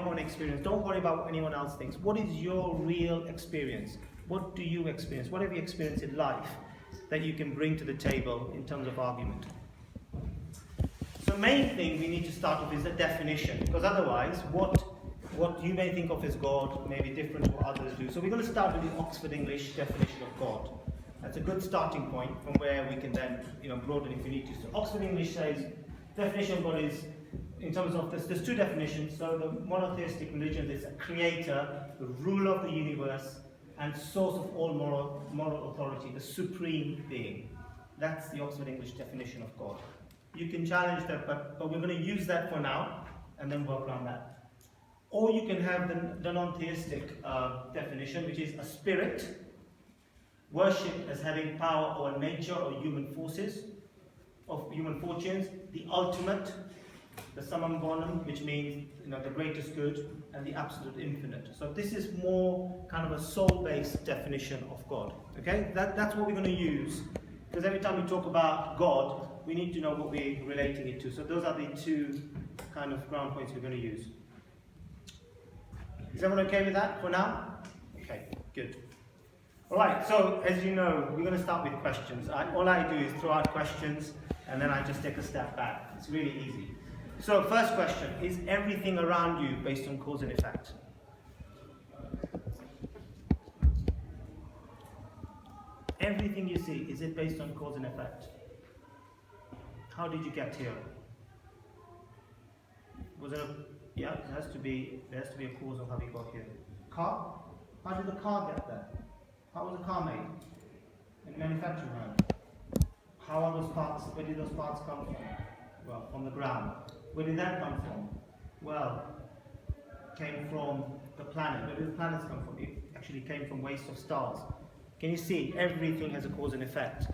own experience. Don't worry about what anyone else thinks. What is your real experience? What do you experience? What have you experienced in life that you can bring to the table in terms of argument? So the main thing we need to start with is the definition, because otherwise what you may think of as God may be different to what others do. So we're going to start with the Oxford English definition of God. That's a good starting point from where we can then broaden if we need to. So Oxford English says definition of God is, in terms of there's two definitions. So the monotheistic religion is a creator, the ruler of the universe, and source of all moral authority, the supreme being. That's the Oxford English definition of God. You can challenge that, but we're going to use that for now and then work around that. Or you can have the non-theistic definition, which is a spirit, worshipped as having power over nature or human forces, of human fortunes, the ultimate, the summum bonum, which means the greatest good, and the absolute infinite. So this is more kind of a soul-based definition of God. Okay, that's what we're going to use, because every time we talk about God, we need to know what we're relating it to. So those are the two kind of ground points we're going to use. Is everyone okay with that for now? Okay, good. Alright, so as you know, we're going to start with questions. All I do is throw out questions and then I just take a step back. It's really easy. So first question, is everything around you based on cause and effect? Everything you see, is it based on cause and effect? How did you get here? Was it there has to be a cause of how we got here. Car? How did the car get there? How was the car made? In the manufacturing line. How are those parts? Where did those parts come from? Well, from the ground. Where did that come from? Well, came from the planet. Where did the planets come from? It actually came from waste of stars. Can you see? Everything has a cause and effect.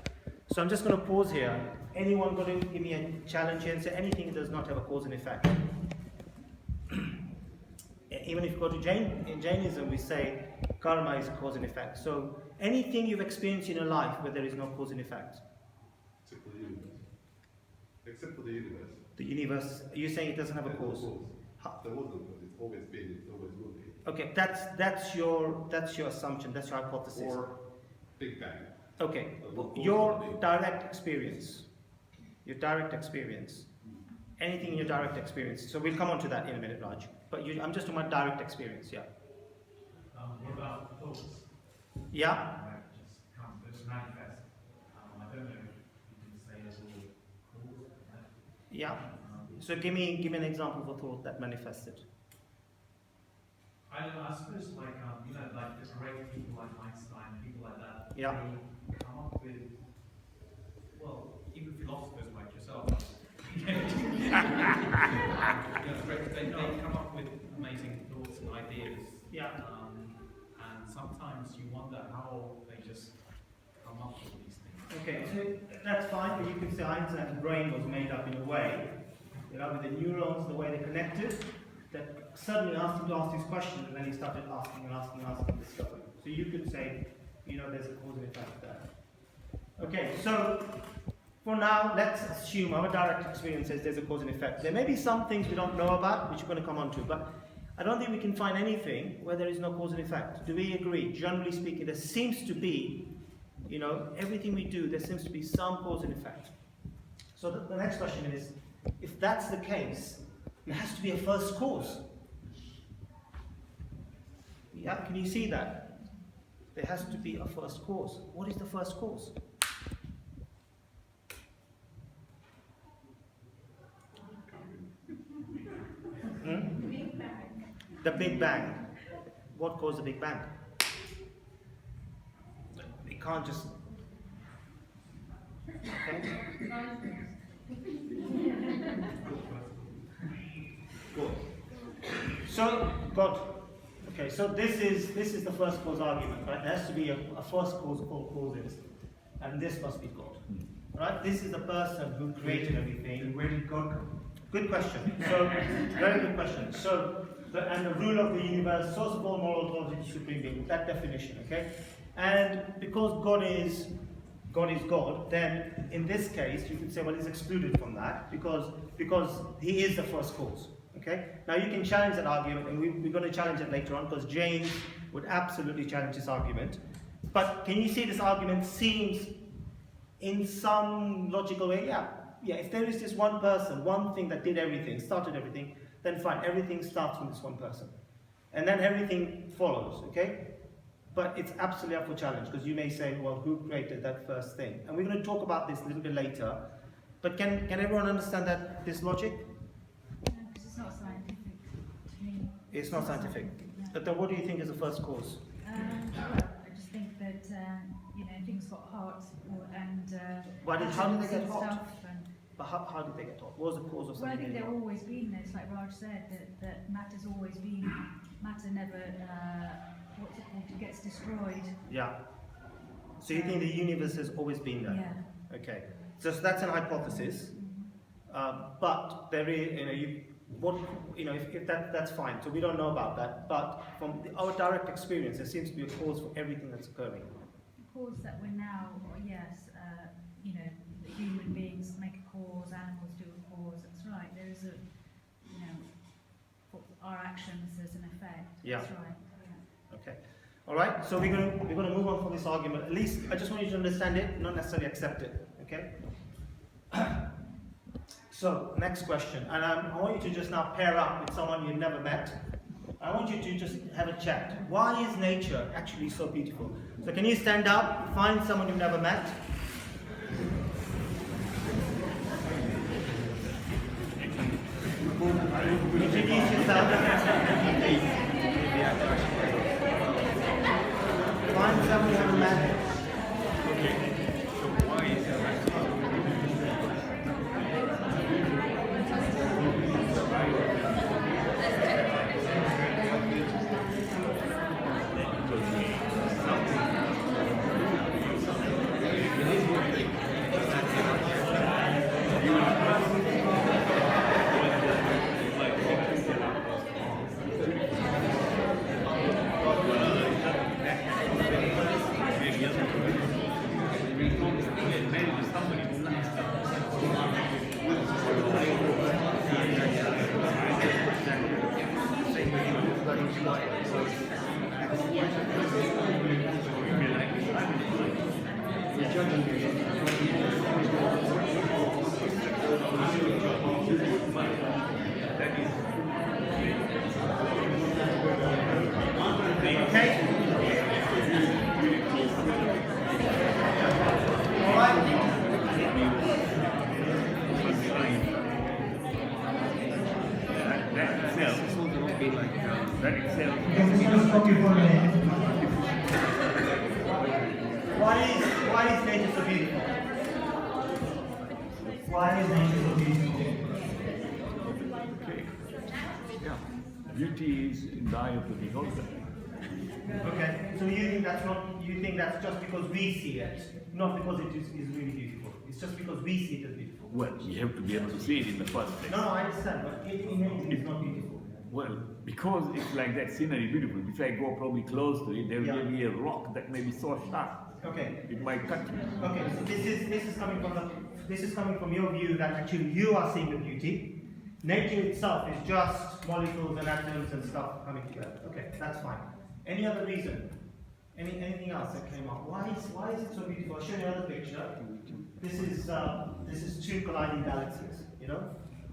So I'm just going to pause here. Anyone going to give me a challenge here and say anything that does not have a cause and effect? Even if you go to in Jainism, we say karma is cause and effect. So anything you've experienced in your life where there is no cause and effect. Except for the universe. Except for the universe. The universe, you're saying it doesn't have a cause? There wasn't, but it's always been, it always will be. Okay, that's your assumption, that's your hypothesis. Or Big Bang. Okay, your direct experience. Anything in your direct experience. So we'll come on to that in a minute, Raj. But I'm just talking about direct experience, yeah. What about thoughts? Yeah. Just manifest. I don't know if you can say as all cause. Yeah. So give me an example of a thought that manifested. I suppose like the great people like Einstein, people like that. Yeah. They come up with, well, even philosophers like yourself. They come up with amazing thoughts and ideas. Yeah. And sometimes you wonder how they just come up with these things. Okay, so that's fine, but you can say Einstein's brain was made up in a way, with the neurons, the way they connected, that suddenly asked him to ask these questions, and then he started asking, discovering. So you could say, there's a cause and effect there. Okay, so for now, let's assume our direct experience says there's a cause and effect. There may be some things we don't know about, which we're going to come on to, but I don't think we can find anything where there is no cause and effect. Do we agree? Generally speaking, there seems to be, everything we do, there seems to be some cause and effect. So the next question is, if that's the case, there has to be a first cause. Yeah, can you see that? There has to be a first cause. What is the first cause? The Big Bang. What caused the Big Bang? We can't just... Okay. Good. So, God. Okay, so this is the first cause argument, right? There has to be a first cause of all causes, and this must be God. Right? This is the person who created everything. And where did God come? Good question. So, very good question. So, and the ruler of the universe, source of all moral authority, the supreme being. That definition, okay? And because God is God, then in this case you could say, well, he's excluded from that because he is the first cause. Okay? Now you can challenge that argument, and we're going to challenge it later on, because James would absolutely challenge this argument. But can you see this argument seems in some logical way? Yeah, if there is this one person, one thing that did everything, started everything, then fine, everything starts from this one person. And then everything follows, okay? But it's absolutely up for challenge, because you may say, well, who created that first thing? And we're going to talk about this a little bit later. But can everyone understand this logic? No, because it's not scientific to me. It's not scientific. No. But then what do you think is the first cause? Well, I just think that things got hot and How did they get and hot? stuff and, But how did they get hot? What was the cause of well, I something think getting they've hot? always been there. It's like Raj said that matter's always been matter never gets destroyed. Yeah. So you think the universe has always been there? Yeah. Okay. So that's an hypothesis. But there is, if that's fine. So we don't know about that. But from our direct experience, there seems to be a cause for everything that's occurring. The cause that we're now, yes, the human beings make a cause, animals do a cause. That's right. There is for our actions, there's an effect. Yeah. That's right. Yeah. Okay. All right. So we're going to move on from this argument. At least I just want you to understand it, not necessarily accept it. Okay. So next question, and I want you to just now pair up with someone you've never met. I want you to just have a chat. Why is nature actually so beautiful? So can you stand up, find someone you've never met? Introduce yourself. Find someone you haven't met. Why is nature so beautiful? Why is nature so beautiful? Yeah. Beauty is in the eye of the beholder. Okay, so you think that's just because we see it, not because it is really beautiful. It's just because we see it as beautiful. Well, you have to be able to see it in the first place. No, I understand, but it innately is not beautiful. Well, because it's like that scenery beautiful, if I go probably close to it, there Yeah. will be a rock that may be so sharp, Okay. it might cut you. Okay, so this is coming from your view that actually you are seeing the beauty. Nature itself is just molecules and atoms and stuff coming together. Okay, that's fine. Any other reason? Anything else that came up? Why is it so beautiful? I'll show you another picture. This is two colliding galaxies. You know,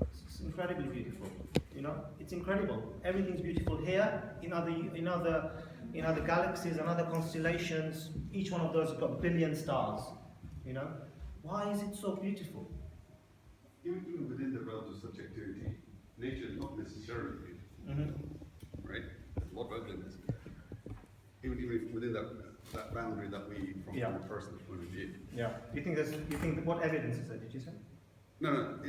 it's incredibly beautiful. You know, it's incredible. Everything's beautiful here. In other galaxies and other constellations, each one of those has got a billion stars. You know, why is it so beautiful? Even within the realms of subjectivity, nature is not necessarily beautiful, right? There's a lot of ugliness. Even if within that boundary that we, from Yeah. a person's point of view. Yeah. You think what evidence is that? Did you say? No,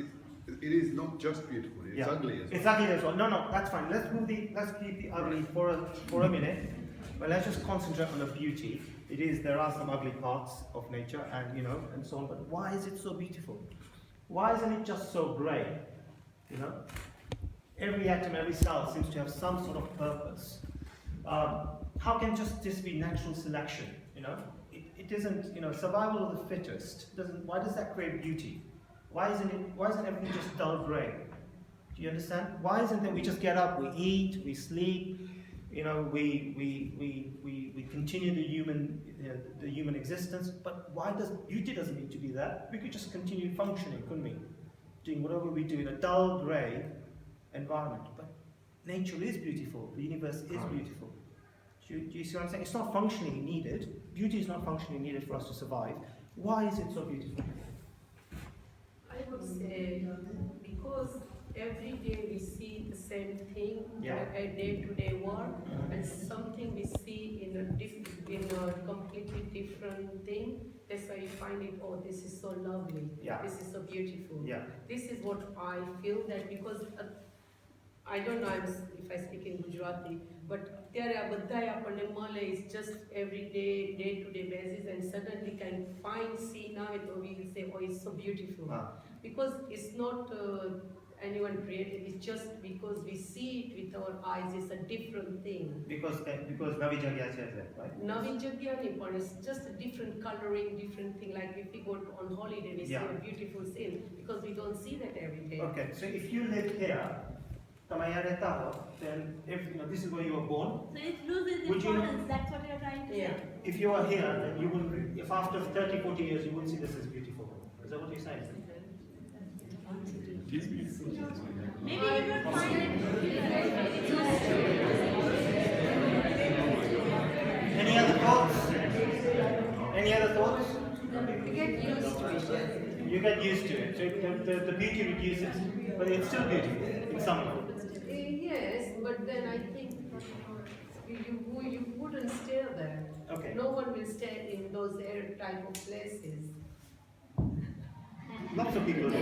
it is not just beautiful. It's ugly as well. It's ugly as well. No, that's fine. Let's keep the ugly for a minute. But let's just concentrate on the beauty. There are some ugly parts of nature, and so on. But why is it so beautiful? Why isn't it just so grey? You know, every atom, every cell seems to have some sort of purpose. How can just this be natural selection? You know, it isn't. Survival of the fittest. Why does that create beauty? Why isn't everything just dull grey? Do you understand? Why isn't it we just get up, we eat, we sleep, you know, we continue the human existence? But why does beauty doesn't need to be that? We could just continue functioning, couldn't we? Doing whatever we do in a dull grey environment. But nature is beautiful. The universe is beautiful. Do you see what I'm saying? It's not functionally needed. Beauty is not functionally needed for us to survive. Why is it so beautiful? I would say because every day we see the same thing, Yeah. a day-to-day work, and something we see in a completely different thing. That's why you find it. Oh, this is so lovely. Yeah. This is so beautiful. Yeah. This is what I feel that because I don't know if I speak in Gujarati, but ત્યારે આ બધાય આપણને મળે is just every day-to-day basis, and suddenly can find see now it or we will say, oh, it's so beautiful. Because it's not anyone created, it's just because we see it with our eyes, it's a different thing. Because Navi Jagya says that, right? Navin Jagyani, it's just a different coloring, different thing. Like if we go on holiday, we see a beautiful scene because we don't see that every day. Okay, so if you live here, then if you know this is where you were born. So it loses Would you- importance, that's what you're trying to say. If you are here, then you wouldn't. If after 30, 40 years, you wouldn't see this as beautiful. Is that what you're saying? It is beautiful. Maybe you don't find it. Any other thoughts? Any other thoughts? You get used to it. You get used to it. So the beauty reduces, but it's still beautiful in some way. Yes, but then I think you wouldn't stay there. Okay. No one will stay in those type of places. Lots of people do.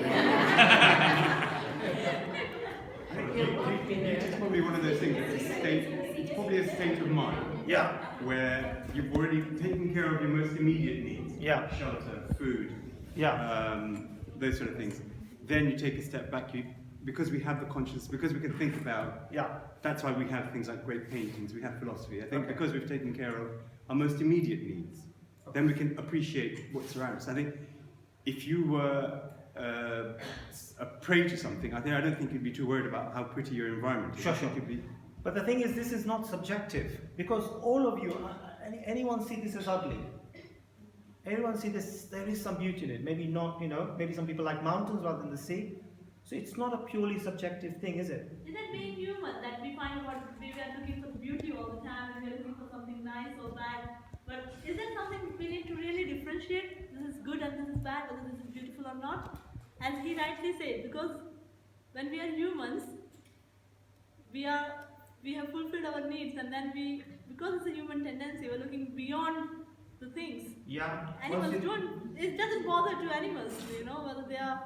It's probably one of those things. It's probably a state of mind Yeah. where you've already taken care of your most immediate needs. Yeah. Shelter, food. Yeah. Those sort of things. Then you take a step back. Because we have the conscience, because we can think about. Yeah. That's why we have things like great paintings. We have philosophy. I think Okay. because we've taken care of our most immediate needs, then we can appreciate what's around us. I think if you were a prey to something, I don't think you'd be too worried about how pretty your environment is. Sure, I think sure. you'd be. But the thing is, this is not subjective because all of you, anyone see this as ugly? Anyone see this? There is some beauty in it. Maybe not, you know. Maybe some people like mountains rather than the sea. So it's not a purely subjective thing, is it? Is it being human that we find what we are looking for beauty all the time and we are looking for something nice or bad? But is there something we need to really differentiate? This is good and this is bad, whether this is beautiful or not? As he rightly said, because when we are humans, we have fulfilled our needs, and then because it's a human tendency, we're looking beyond the things. Yeah. Animals don't. It doesn't bother to animals, you know, whether they are.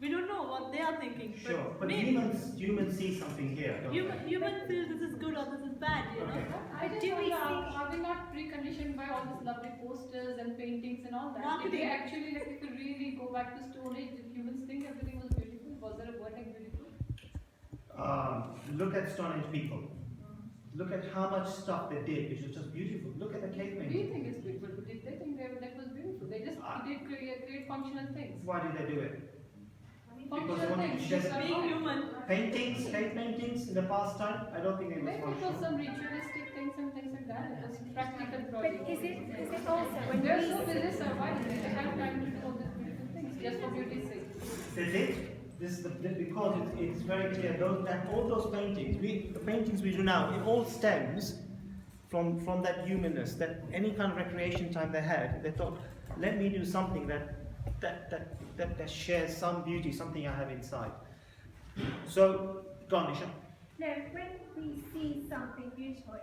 We don't know what they are thinking. Sure, but maybe humans see something here, don't humans feel this is good or this is bad, you know. Okay. I just Do we wonder, see- are we not preconditioned by all these lovely posters and paintings and all that? Did Marketing. they actually, like, if we really go back to Stone Age, did humans think everything was beautiful? Was there a word like beautiful? Look at Stone Age people. Look at how much stuff they did, which was just beautiful. Look at the cave Do you painting. think it's beautiful? But did they think that was beautiful? They just did create functional things. Why did they do it? Because they Functional wanted to things. share just Being like- human. Paintings, cave paintings in the past time, I don't think it was Maybe it was functional. some ritualistic things and things like that. It was practical But projects. is it also When when they're we so busy surviving, they have time to do all these beautiful things just for beauty's sake. They did. Because it's very clear that all those paintings, the paintings we do now, it all stems from that humanness, that any kind of recreation time they had, they thought, let me do something that shares some beauty, something I have inside. So, go on, Nisha. no, when we see something beautiful,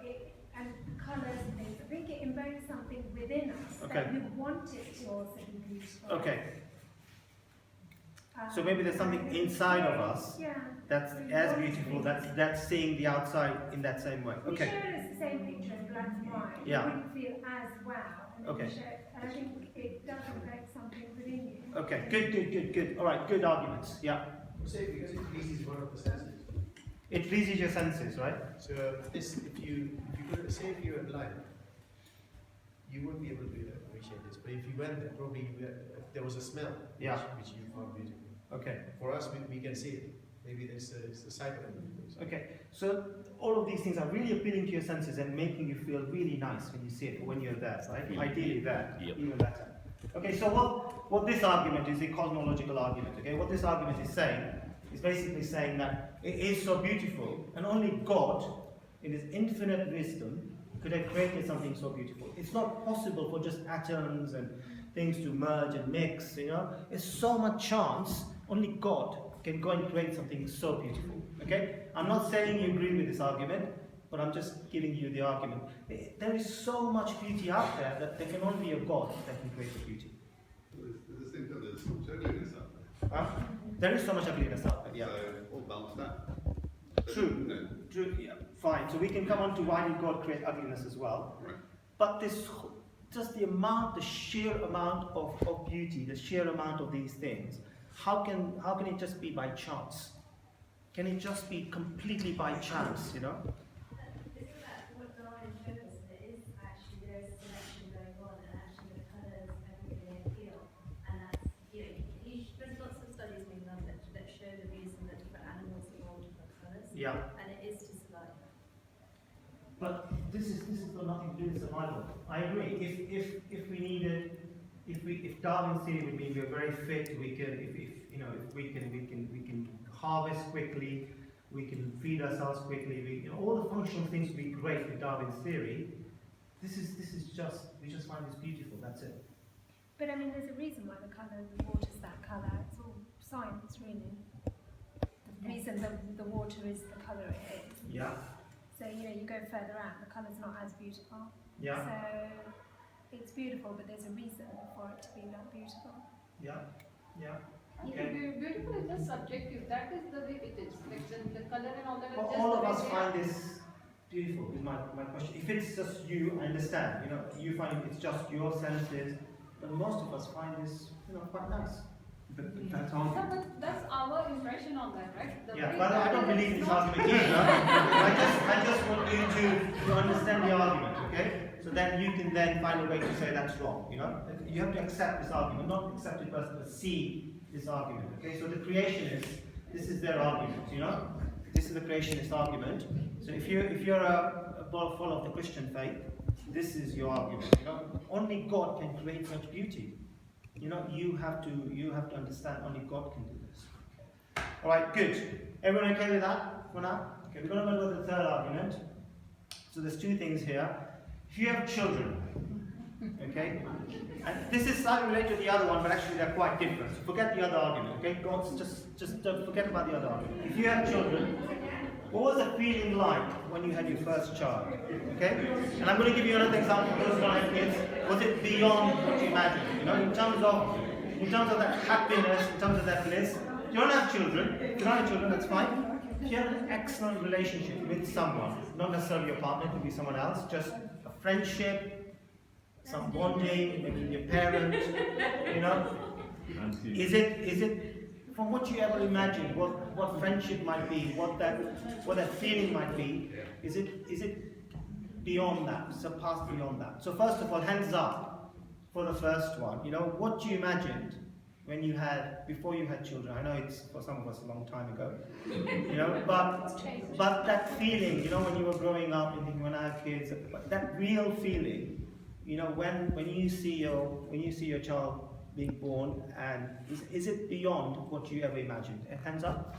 and colours and things, I think it invokes something within us Okay. that we want it to also be beautiful. Okay. So maybe there's something inside of us Yeah. that's as beautiful, that's seeing the outside in that same way. We Okay. show us the same picture in black and white. Yeah. You wouldn't feel as wow. And then Okay. we show it, and I think it does invoke something within you. Okay. Good. All right. Good arguments. Yeah. Say because it pleases one of the senses. It pleases your senses, right? So if you could say if you're alive, you wouldn't be able to appreciate this. But if you went there, probably if there was a smell Yeah. which you found beautiful. Okay. For us, we can see it. Maybe it's a cycle. Okay, so all of these things are really appealing to your senses and making you feel really nice when you see it, or when you're there, right? Ideally there, even better. Okay, so what this argument is a cosmological argument, okay? What this argument is saying is basically saying that it is so beautiful, and only God, in his infinite wisdom, could have created something so beautiful. It's not possible for just atoms and things to merge and mix, you know? It's so much chance, only God can go and create something so beautiful, okay? I'm not saying you agree with this argument, but I'm just giving you the argument. There is so much beauty out there that there can only be a God that can create the beauty. At the same time, there's so much ugliness out there. There is so much ugliness out there, yeah. So, all balanced out. True, No. true, yeah, fine. So we can come on to why did God create ugliness as well. Right. But this, just the sheer amount of beauty, the sheer amount of these things, how can it just be by chance? Can it just be completely by chance, you know? Isn't that what Darwin showed us? There is actually, there is a selection going on, and actually the colours, everything they appeal. And that's, there's lots of studies being done that show the reason that different animals evolve different colours. Yeah. And it is to survive. But this is got nothing to do with survival. I agree. If we needed, if Darwin's theory would mean we're very fit, we can harvest quickly, we can feed ourselves quickly, all the functional things would be great with Darwin's theory. This is just, we just find this beautiful, that's it. But I mean, there's a reason why the colour of the water's that colour. It's all science, really. The reason the water is the colour it is. Yeah. So, you go further out, the colour's not as beautiful. Yeah. So, it's beautiful, but there's a reason for it to be that beautiful. Yeah. Yeah. Yeah, beautiful is just subjective. That is the way it is. Like the color and all that. Is just All the of way us they find are. this beautiful, is my question. If it's just you, I understand. You find it's just your senses, but most of us find this, quite nice. But that's all. Yeah, but that's our impression on that, right? The Yeah, way but I that don't is believe in this not- argument either. I just want you to understand the argument, okay? So then you can then find a way to say that's wrong, You have to accept this argument, not accept it first, but see this argument, okay? So the creationists, this is their argument, This is the creationist argument. So if you're a follower of the Christian faith, this is your argument, Only God can create such beauty. You have to understand only God can do this. All right, good. Everyone okay with that for now? Okay, we're going to go to the third argument. So there's two things here. If you have children, okay, and this is slightly related to the other one, but actually they're quite different. So forget the other argument, okay? Just don't forget about the other argument. If you have children, what was the feeling like when you had your first child? Okay? And I'm going to give you another example. Those who don't have kids, was it beyond what you imagined? In terms of that happiness, in terms of that bliss. If you don't have children, that's fine. If you have an excellent relationship with someone, not necessarily your partner, it could be someone else, just a friendship, some bonding, maybe your parent, Is it from what you ever imagined, what friendship might be, what that feeling might be, is it beyond that, surpassed beyond that? So first of all, hands up for the first one. What you imagined before you had children. I know it's for some of us a long time ago, but that feeling, when you were growing up and thinking, when I have kids, that real feeling, when you see your child being born, and is it beyond what you ever imagined? Hands up.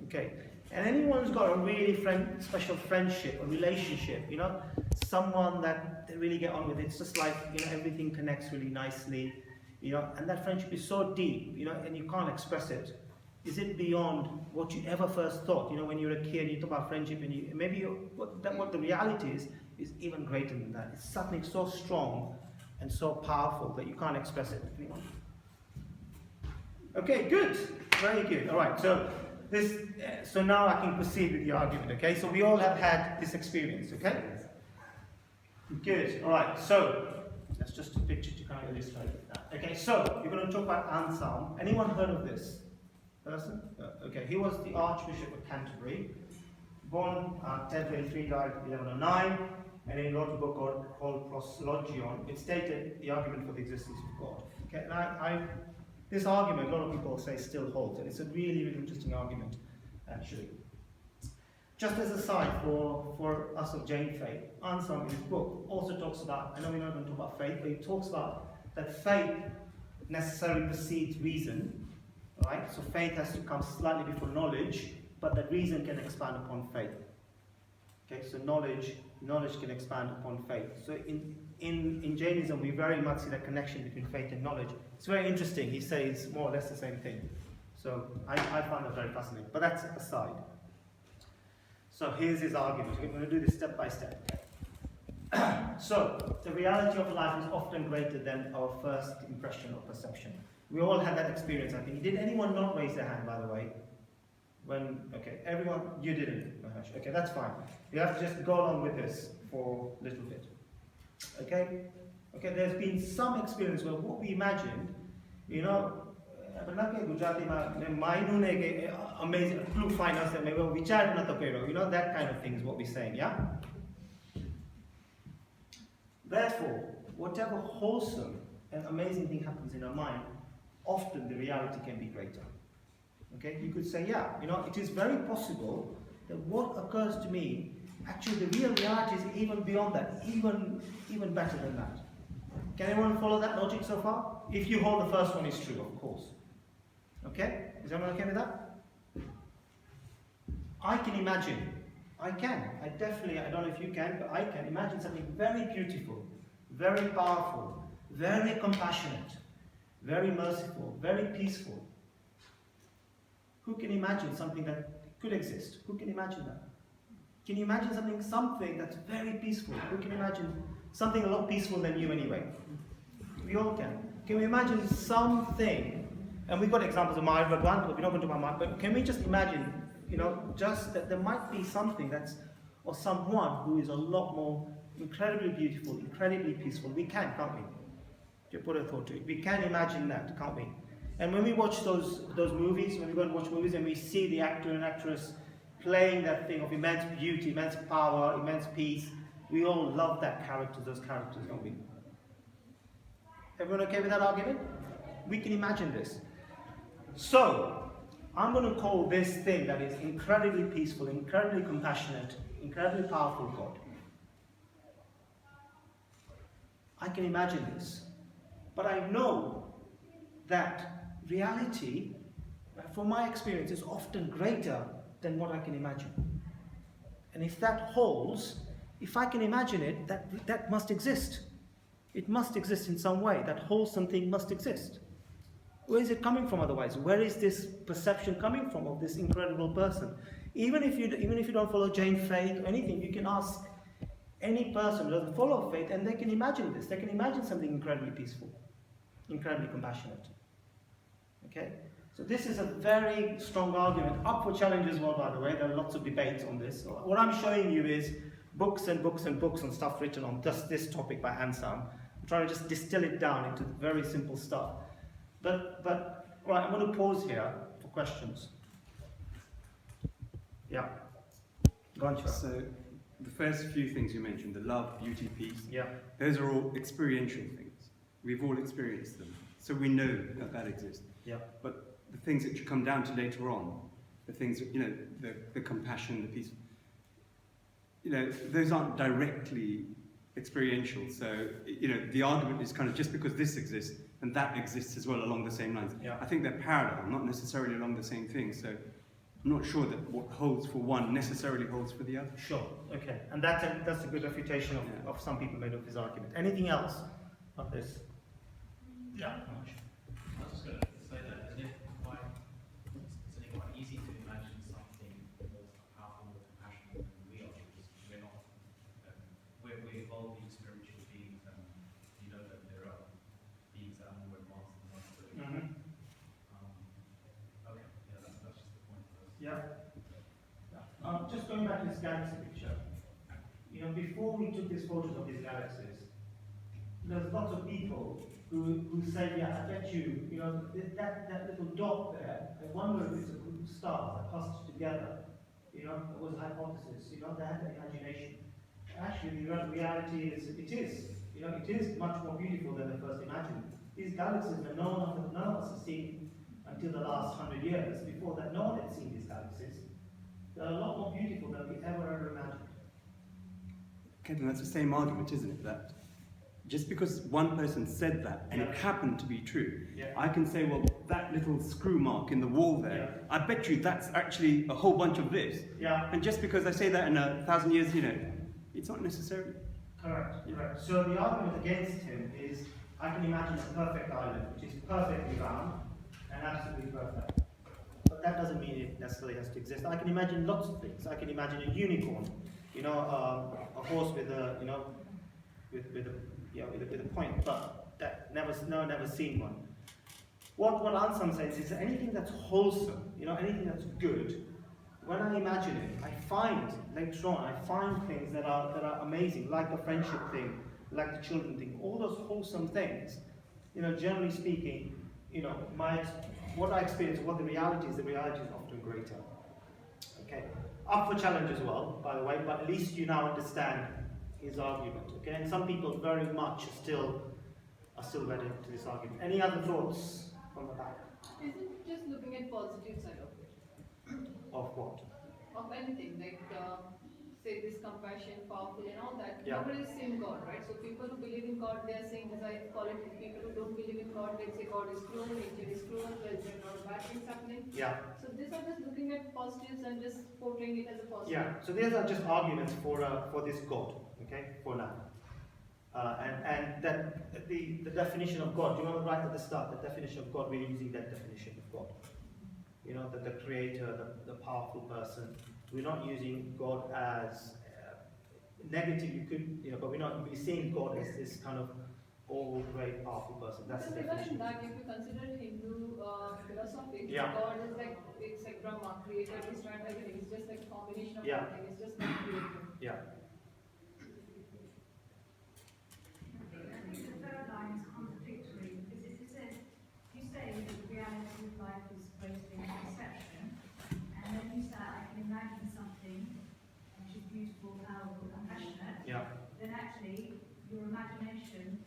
Okay. And anyone who's got a really special friendship, a relationship, someone that they really get on with, it's just like, everything connects really nicely, and that friendship is so deep, and you can't express it. Is it beyond what you ever first thought? When you were a kid, you talk about friendship, and what the reality is even greater than that. It's something so strong and so powerful that you can't express it. Okay, good, very good. All right, so now I can proceed with the argument. Okay, so we all have had this experience. Okay, good. All right, so that's just a picture to kind of illustrate that. Okay, so we're going to talk about Anselm. Anyone heard of this person? Okay, he was the Archbishop of Canterbury, born 1023, died 1109. And he wrote a book called Proslogion. It stated the argument for the existence of God. Okay, and This argument, a lot of people say, still holds, and it's a really, really interesting argument, actually. Just as a side for us of Jain faith, Ansam in his book also talks about, I know we're not going to talk about faith, but he talks about that faith necessarily precedes reason, right? So faith has to come slightly before knowledge, but that reason can expand upon faith. Okay, so knowledge can expand upon faith. So in Jainism, we very much see that connection between faith and knowledge. It's very interesting. He says more or less the same thing. So I find that very fascinating. But that's aside. So here's his argument. We're going to do this step by step. So the reality of life is often greater than our first impression or perception. We all had that experience, I think. Did anyone not raise their hand, by the way? Okay, everyone, you didn't, Mahesh. Okay, that's fine. You have to just go along with this for a little bit. Okay, there's been some experience where what we imagined, you know, amazing, you know, that kind of thing is what we're saying, yeah? Therefore, whatever wholesome and amazing thing happens in our mind, often the reality can be greater. Okay, you could say, yeah, you know, it is very possible that what occurs to me, actually the real reality is even beyond that, even better than that. Can anyone follow that logic so far? If you hold the first one is true, of course. Okay, is everyone okay with that? I can imagine, I don't know if you can, but I can imagine something very beautiful, very powerful, very compassionate, very merciful, very peaceful. Who can imagine something that could exist? Who can imagine that? Can you imagine something that's very peaceful? Who can imagine something a lot peaceful than you anyway? We all can. Can we imagine something, and we've got examples of Mahavir Bhagwan, but we're not going to talk about Mahavir, but can we just imagine, you know, just that there might be something that's, or someone who is a lot more incredibly beautiful, incredibly peaceful. We can, can't we? You put a thought to it. We can imagine that, can't we? And when we watch those movies, when we go and watch movies and we see the actor and actress playing that thing of immense beauty, immense power, immense peace, we all love those characters, don't we? Everyone okay with that argument? We can imagine this. So, I'm going to call this thing that is incredibly peaceful, incredibly compassionate, incredibly powerful God. I can imagine this. But I know that reality, from my experience, is often greater than what I can imagine. And if that holds, if I can imagine it, that must exist. It must exist in some way. That wholesome thing must exist. Where is it coming from otherwise? Where is this perception coming from of this incredible person? Even if you don't follow Jain faith or anything, you can ask any person who doesn't follow faith and they can imagine this. They can imagine something incredibly peaceful, incredibly compassionate. Okay? So this is a very strong argument, up for challenge as well, by the way. There are lots of debates on this. So what I'm showing you is books and books and books and stuff written on just this topic by Ansam. I'm trying to just distill it down into very simple stuff. But right, I'm going to pause here for questions. Yeah. Go on, Chirag. So the first few things you mentioned, the love, beauty, peace, yeah, those are all experiential things. We've all experienced them. So we know that exists. Yeah. But the things that you come down to later on, the things, you know, the compassion, the peace, you know, those aren't directly experiential. So, you know, the argument is kind of just because this exists and that exists as well along the same lines. Yeah. I think they're parallel, not necessarily along the same thing. So I'm not sure that what holds for one necessarily holds for the other. Sure, okay. And that's a good refutation of some people made of his argument. Anything else of this? Yeah. I was just going to say that isn't it quite easy to imagine something more powerful, more compassionate than we are, because we're not, we're evolving spiritual beings, and you know that there are beings that are more advanced than us. So okay, yeah, that's just the point. Yeah. Just going back to this galaxy picture, you know, before we took these photos of these galaxies, there's lots of people who say, yeah, I bet you, you know, that little dot there, I wonder if it's a group of stars that clustered together. You know, it was a hypothesis, you know, they had an imagination. Actually, the reality is, it is, you know, it is much more beautiful than they first imagined. These galaxies were none of us have seen until the last 100 years. Before that, no one had seen these galaxies. They're a lot more beautiful than we ever imagined. Ketan, that's the same argument, isn't it? That just because one person said that and it happened to be true, I can say, well, that little screw mark in the wall there, I bet you that's actually a whole bunch of this. And just because I say that in 1,000 years, you know, it's not necessary. Correct, correct. So the argument against him is, I can imagine a perfect island, which is perfectly round and absolutely perfect. But that doesn't mean it necessarily has to exist. I can imagine lots of things. I can imagine a unicorn, you know, a horse with a, you know, with a point, but that never seen one. What Ansam says is that anything that's wholesome, you know, anything that's good, when I imagine it, I find later on, I find things that are amazing, like the friendship thing, like the children thing, all those wholesome things. You know, generally speaking, you know, what I experience, what the reality is often greater. Okay, up for challenge as well, by the way, but at least you now understand his argument. Okay, and some people very much are still ready to this argument. Any other thoughts from the back? Isn't just looking at positive side of it? Of what? Of anything, like say this compassion, powerful and all that. Yeah. Nobody is saying God, right? So people who believe in God, they are saying design quality. People who don't believe in God, they say God is cruel, nature is cruel, there are a lot of bad things happening. Yeah. So these are just looking at positives and just portraying it as a positive. Yeah. So these are just arguments for this God. Okay, for now. And that the definition of God. Do you remember right at the start, the definition of God? We're using that definition of God. You know, the creator, the powerful person. We're not using God as negative. You could, you know, but we're seeing God as this kind of all great, powerful person. That's the definition. That, if you consider Hindu philosophy, Yeah. God is like, it's like Brahma, creator, destroyed everything. It's just like a combination of Yeah. everything. It's just like creator. Yeah. I think the third line is contradictory because it says, you say that the reality of life is based in perception, and then you say, I can imagine something which is beautiful, powerful, compassionate. Yeah. Then actually, your imagination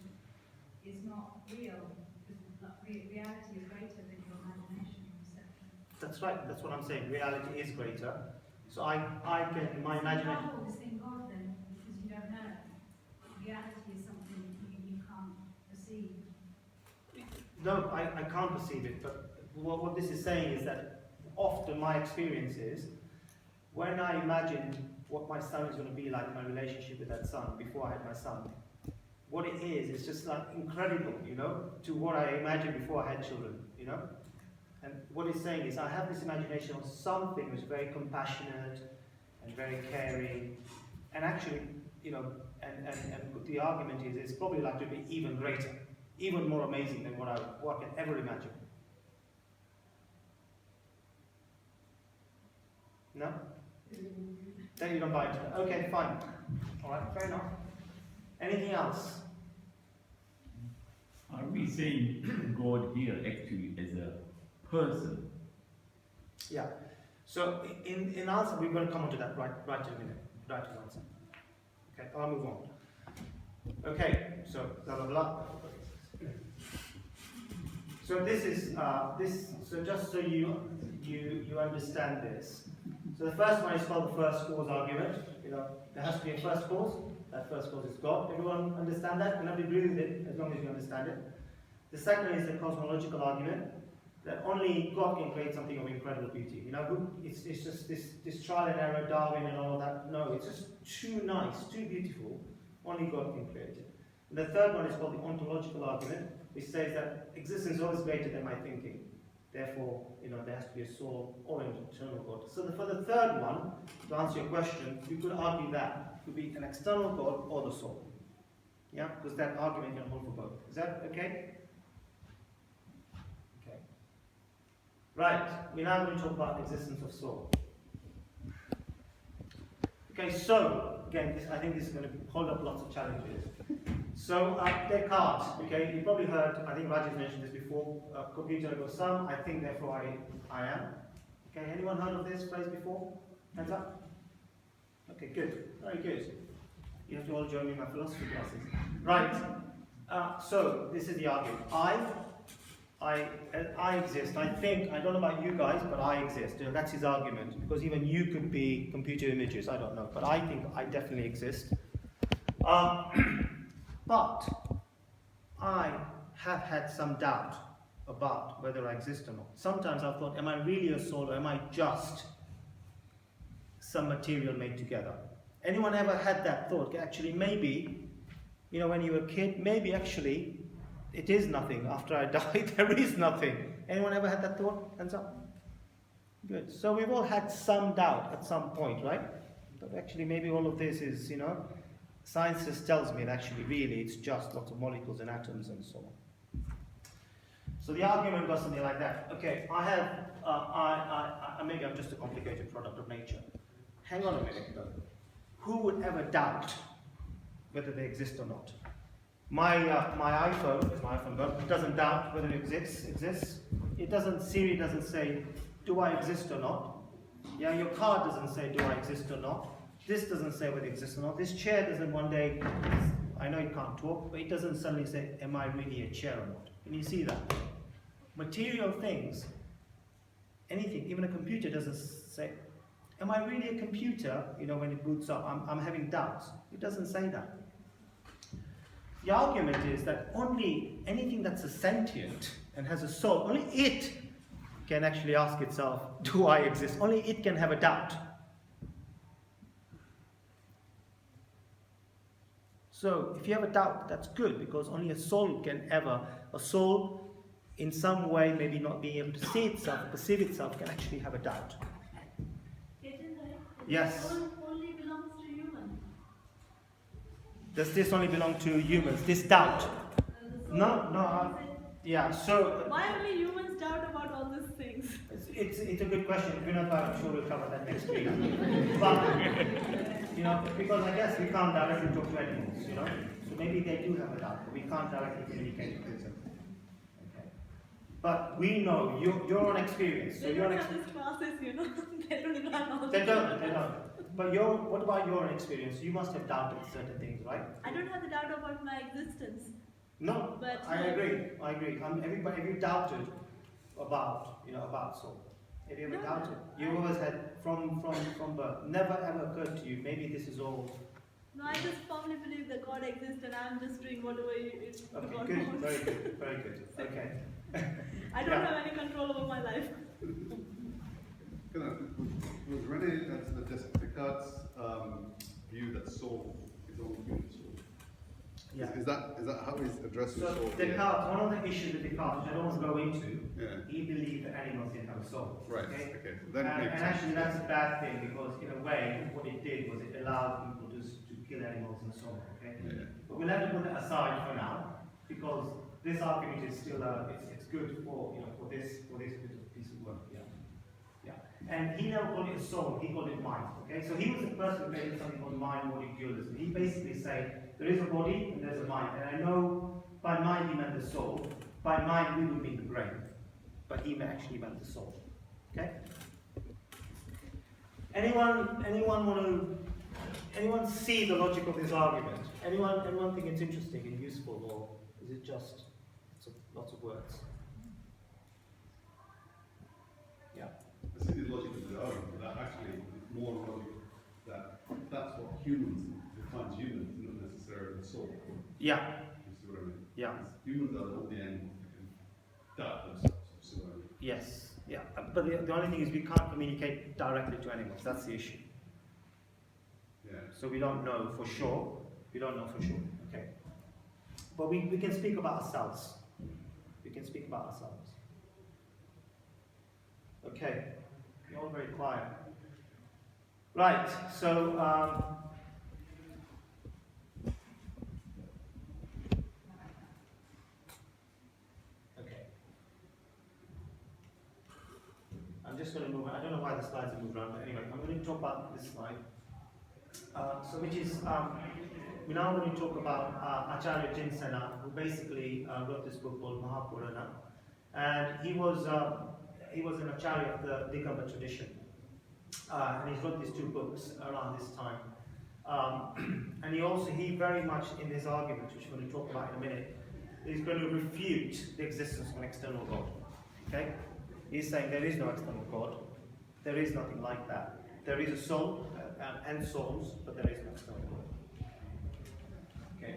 is not real, because reality is greater than your imagination and perception. That's right. That's what I'm saying. Reality is greater. So I can, my imagination. You can't hold this in God then, because you don't know. Reality is something you can't perceive. No, I can't perceive it, but what this is saying is that often my experience is, when I imagined what my son is going to be like, my relationship with that son, before I had my son, what it is, it's just like incredible, you know, to what I imagined before I had children, you know? And what it's saying is, I have this imagination of something which is very compassionate and very caring, and actually, you know, and the argument is, it's probably like to be even greater, even more amazing than what I can ever imagine. No? Then you don't buy it. Okay, fine. All right, fair enough. Anything else? Are we saying God here actually as a person? Yeah. So in answer, we're going to come on to that right in a minute. Right in answer. Okay, I'll move on. Okay, so blah blah blah. So this is So just so you understand this. So the first one is called the first cause argument. You know, there has to be a first cause. That first cause is God. Everyone understand that? And nobody agree with it as long as you understand it. The second is the cosmological argument, that only God can create something of incredible beauty. You know, it's just this trial and error, Darwin and all that. No, it's just too nice, too beautiful. Only God can create it. And the third one is called the ontological argument, which says that existence is always greater than my thinking. Therefore, you know, there has to be a soul or an eternal God. So for the third one, to answer your question, you could argue that it could be an external God or the soul. Yeah, because that argument can hold for both. Is that okay? Okay. Right, we're now going to talk about the existence of soul. Okay, so, again, I think this is going to hold up lots of challenges. So, Descartes, okay, you probably heard, I think Raj has mentioned this before, computer equals sum, I think therefore I am. Okay, anyone heard of this phrase before? Hands up? Okay, good, very good. You have to all join me in my philosophy classes. Right, So this is the argument. I exist. I think, I don't know about you guys, but I exist. You know, that's his argument. Because even you could be computer images, I don't know. But I think I definitely exist. But I have had some doubt about whether I exist or not. Sometimes I've thought, am I really a soul or am I just some material made together? Anyone ever had that thought? Actually, maybe, you know, when you were a kid, maybe actually it is nothing. After I die, there is nothing. Anyone ever had that thought? Hands up. Good. So we've all had some doubt at some point, right? But actually, maybe all of this is, you know, science just tells me that actually, really, it's just lots of molecules and atoms and so on. So the argument goes something like that. Okay, I have, maybe I'm just a complicated product of nature. Hang on a minute, though. Who would ever doubt whether they exist or not? My iPhone is my iPhone, but it doesn't doubt whether it exists. It doesn't, Siri doesn't say, do I exist or not? Yeah, your car doesn't say, do I exist or not? This doesn't say whether it exists or not. This chair doesn't one day, I know it can't talk, but it doesn't suddenly say, am I really a chair or not? Can you see that? Material things, anything, even a computer doesn't say, am I really a computer? You know, when it boots up, I'm having doubts. It doesn't say that. The argument is that only anything that's a sentient and has a soul, only it can actually ask itself, do I exist? Only it can have a doubt. So if you have a doubt, that's good, because only a soul can ever, a soul in some way, maybe not being able to see itself, perceive itself, can actually have a doubt. Ketan, Yes. This only belongs to humans. Does this only belong to humans? This doubt? No. Yeah. So. Why only humans doubt about all these things? It's a good question. If you're not, I'm sure we'll cover that next week. But you know, because I guess we can't directly talk to animals, you know. So maybe they do have a doubt, but we can't directly communicate with them. Okay. But we know your own experience. So They your don't have these classes, you know. They don't run all They don't. But what about your own experience? You must have doubted certain things, right? I don't have the doubt about my existence. No, But I agree. Have you doubted about soul? Have you ever doubted? You always had from birth. Never ever occurred to you, maybe this is all. No, I just firmly believe that God exists and I'm just doing whatever Okay, God good, wants. very good. Okay. I don't have any control over my life. Was René, that's Descartes' view that soul is only human soul? Yeah. Is that how he's addressing So soul? Descartes, one of the issues with Descartes, which I don't want to go into, Yeah. he believed that animals didn't have a soul. Right. Okay. Okay. So that And makes sense. actually, that's a bad thing, because in a way, what it did was it allowed people to kill animals and so on. Okay. Yeah. But we'll have to put that aside for now, because this argument is still it's good for this piece of work. Yeah. Yeah. And he never called it a soul; he called it mind. Okay. So he was the person who created something called mind body dualism. He basically said there is a body and there's a mind, and I know by mind he meant the soul. By mind we would mean the brain, but he actually meant the soul. Okay. Anyone see the logic of this argument? Anyone think it's interesting and useful, or is it just lots of words? Yeah. I see the logic of the argument, that actually it's more logic that that's what humans defines humans, not necessarily the soul. Yeah. You see what I mean? Yeah. Humans are the only animals that can doubt themselves. You see what I mean? Yes. Yeah. But the only thing is we can't communicate directly to animals. That's the issue. Yeah. So we don't know for sure. We don't know for sure. Okay. But we can speak about ourselves. We can speak about ourselves. Okay. You're all very quiet. Right. So. Okay. I'm just going to move. I don't know why the slides have moved around, but anyway, I'm going to talk about this slide. So which is, we're now going to talk about Acharya Jinsena, who basically wrote this book called Mahapurana, and he was an Acharya of the Digamba tradition, and he wrote these two books around this time, and he very much in his argument, which we're going to talk about in a minute, is going to refute the existence of an external God. Okay? He's saying there is no external God. There is nothing like that. There is a soul and souls, but there is no external God. Okay?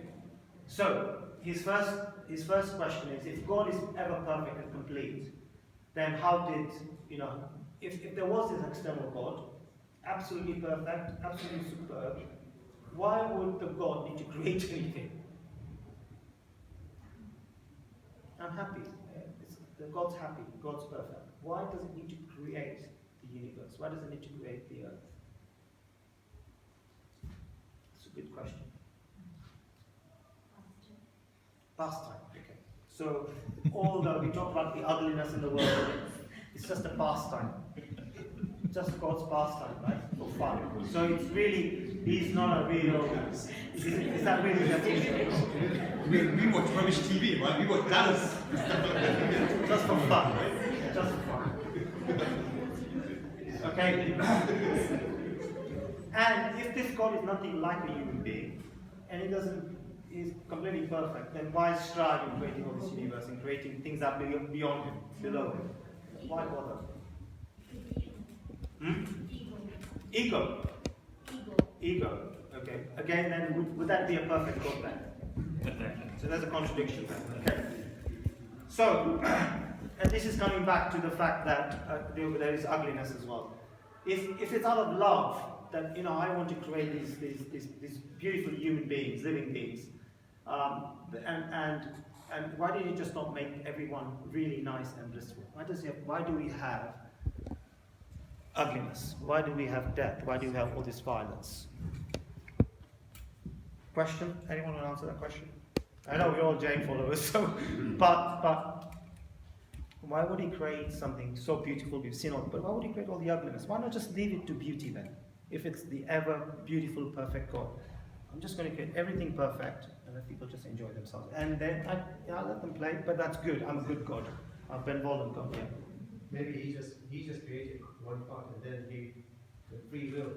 So his first question is: if God is ever perfect and complete, then how did if there was this external God, absolutely perfect, absolutely superb, why would the God need to create anything? I'm happy. God's happy. God's perfect. Why does it need to create the universe? Why does it need to create the earth? It's a good question. Pastime. Okay. So, although we talk about the ugliness in the world, it's just a pastime. Just God's pastime, right? For fun. So it's really, he's not a real. Is that really the thing? We watch rubbish TV, right? We watch Dallas. Just for fun, right? Just for fun. Okay? And if this God is nothing like a human being, and he's completely perfect, then why strive in creating all this universe and creating things that are beyond him, below him? Why bother? Ego. Ego. Okay. Again, then would that be a perfect God then? So there's a contradiction there. Okay. So, and this is coming back to the fact that there is ugliness as well. If it's out of love that I want to create these beautiful human beings, living beings, and why did you just not make everyone really nice and blissful? Why do we have ugliness? Why do we have death? Why do we have all this violence? Question? Anyone want to answer that question? I know we're all Jain followers, so but why would he create something so beautiful? We've seen all, but why would he create all the ugliness? Why not just leave it to beauty then? If it's the ever beautiful, perfect God, I'm just going to create everything perfect and let people just enjoy themselves. And then I let them play, but that's good. I'm a good God. I'm a benevolent God. Yeah. Maybe he just created one part and then he free will.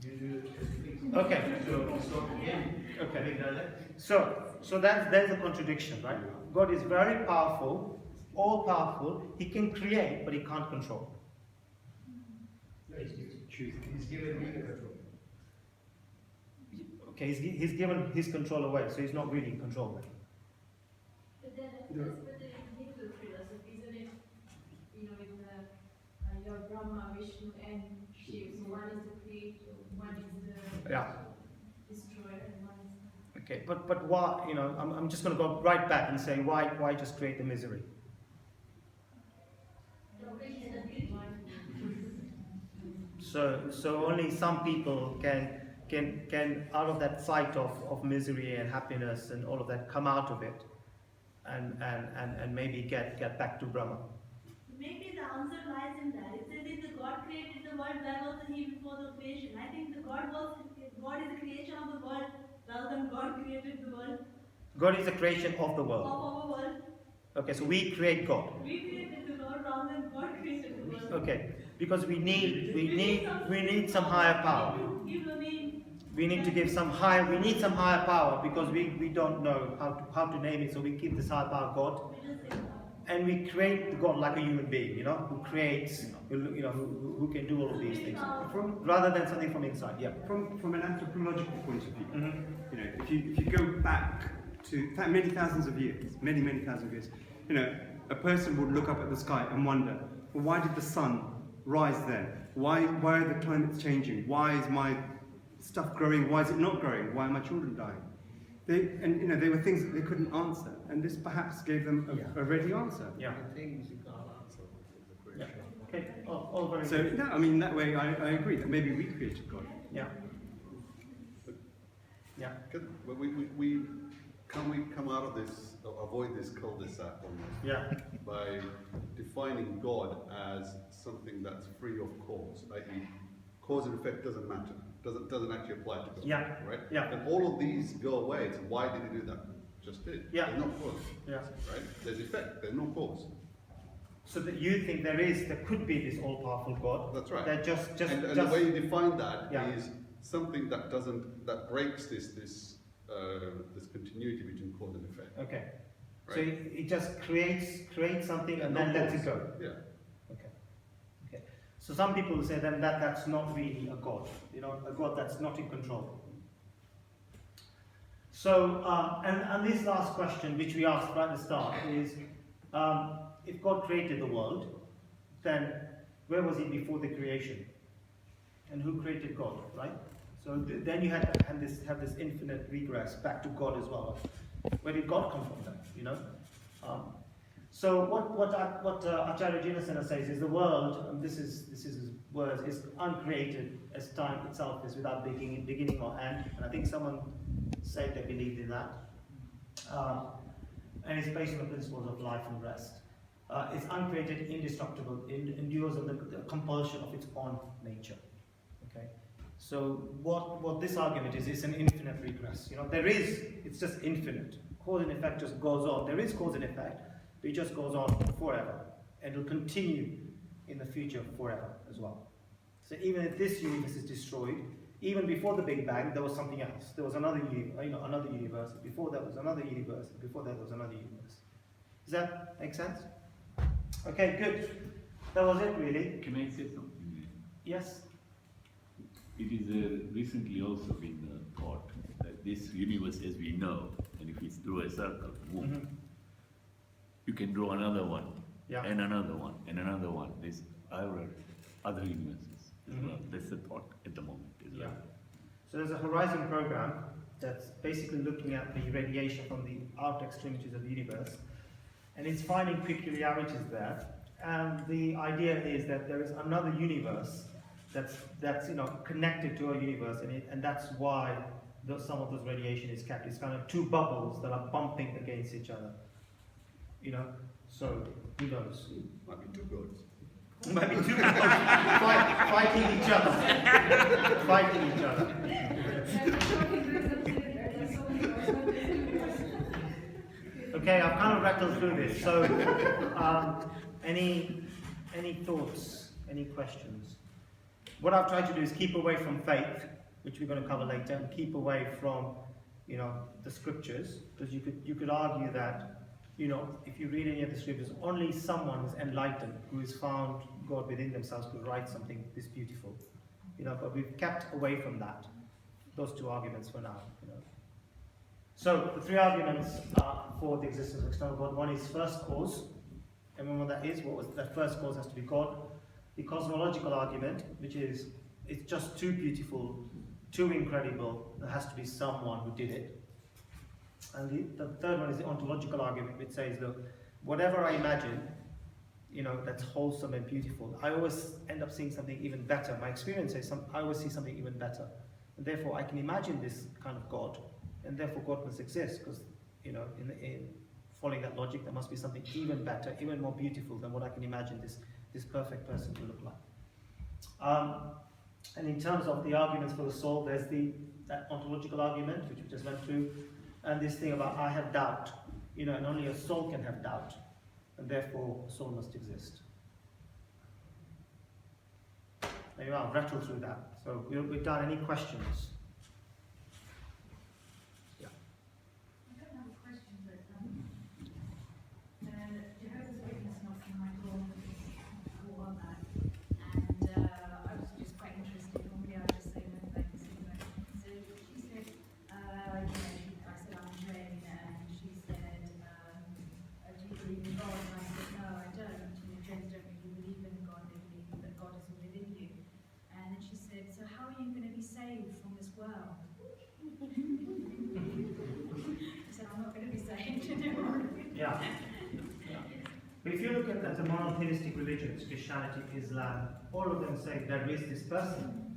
You do it as you please. Okay. So stop again. Okay. So there's a contradiction, right? God is very powerful, all powerful. He can create, but he can't control. No, he's given me the control. Okay, he's given his control away, so he's not really in control then. But then that's what the Hindu philosophy, isn't it? With your Brahma, Vishnu, and Shiva. So one is the creator, one is the destroyer, and one is. Okay, but why? I'm just going to go right back and say why just create the misery? So only some people can out of that fight of misery and happiness and all of that come out of it and maybe get back to Brahma. Maybe the answer lies in that. It says if the God created the world, where was he before the creation? I think God is the creation of the world rather than God created the world. God is the creation of the Of world. our world. Okay, so we create God. We created the world rather than God created the world. Okay, because we need some higher power. We need to give some higher. We need some higher power because we don't know how to name it. So we keep this higher power God, and we create the God like a human being, who creates, who can do all of these things, rather than something from inside. Yeah. From an anthropological point of view, if you go back to many thousands of years, many thousands of years, a person would look up at the sky and wonder, well, why did the sun rise then? Why are the climates changing? Why is my stuff growing? Why is it not growing? Why are my children dying? They were things that they couldn't answer, and this perhaps gave them a ready answer. Yeah. Things you can't answer with the creation. Yeah. Okay. All very So good. no, I mean that way I agree that maybe we created God. Yeah. Yeah. Can we come out of this, avoid this cul-de-sac almost? Yeah. By defining God as something that's free of cause, i.e., cause and effect doesn't matter, doesn't actually apply to God. Yeah. Right? Yeah. And all of these go away. So why did he do that? Just did. Yeah. There's no cause. Yeah. Right? There's effect. There's no cause. So that you think there could be this all-powerful God. That's right. That just And the way you define that Yeah. is something that breaks this continuity between cause and effect. Okay. So it just creates something and then lets it go. Yeah. Okay. So some people say then that's not really a God. You know, a God that's not in control. So and this last question, which we asked right at the start, is if God created the world, then where was He before the creation? And who created God, right? So then you have this infinite regress back to God as well. Where did God come from then? You know. So what Acharya Jinasena says is the world, and this is his words, is uncreated as time itself is without beginning or end. And I think someone said they believed in that. And it's based on the principles of life and rest. It's uncreated, indestructible, endures on the compulsion of its own nature. Okay. So what this argument is an infinite regress. You know, it's just infinite. Cause and effect just goes on. There is cause and effect, but it just goes on forever. And it will continue in the future forever as well. So even if this universe is destroyed, even before the Big Bang, there was something else. There was another universe. Before that was another universe. Before that was another universe. Does that make sense? Okay, good. That was it, really. Can I say something? Yes. It is recently also been thought that this universe as we know, and if it's through a circle, boom, you can draw another one, and another one, and another one. There's other universes as well. That's the thought at the moment as well. So there's a Horizon program that's basically looking at the radiation from the outer extremities of the universe, and it's finding peculiarities there. And the idea is that there is another universe that's connected to our universe, and that's why some of those radiation is kept. It's kind of two bubbles that are bumping against each other. You know, so who knows? Might be two gods. Might be two gods fighting each other. Fighting each other. Okay, I've kind of rattled through this. So, any thoughts? Any questions? What I've tried to do is keep away from faith, which we're going to cover later, and keep away from, the scriptures, because you could argue that, if you read any of the scriptures, only someone who's enlightened, who has found God within themselves, could write something this beautiful. But we've kept away from that, those two arguments for now. So the three arguments for the existence of external God. One is first cause. Remember what that is? That first cause has to be God. The cosmological argument, which is it's just too beautiful, too incredible. There has to be someone who did it. And the third one is the ontological argument, which says that whatever I imagine, that's wholesome and beautiful, I always end up seeing something even better. My experience says I always see something even better. And therefore I can imagine this kind of God, and therefore God must exist, because in following that logic, there must be something even better, even more beautiful than what I can imagine this perfect person to look like. And in terms of the arguments for the soul, there's that ontological argument, which we just went through, and this thing about I have doubt, and only a soul can have doubt, and therefore a soul must exist. There you are, rattle through that. So we're done. Any questions? Yeah. I don't have a question, but Jehovah's Witness knocked on my door a while back, and I was just quite interested. Normally I would just say no thanks. So she said, I said I'm Jane, and she said, do you believe in God? And I said, no, I don't. Jains don't really believe in God. They believe that God is within you. And then she said, so how are you going to be saved from this world? I said, I'm not going to be saved. Yeah. But if you look at the monotheistic religions, Christianity, Islam, all of them say there is this person,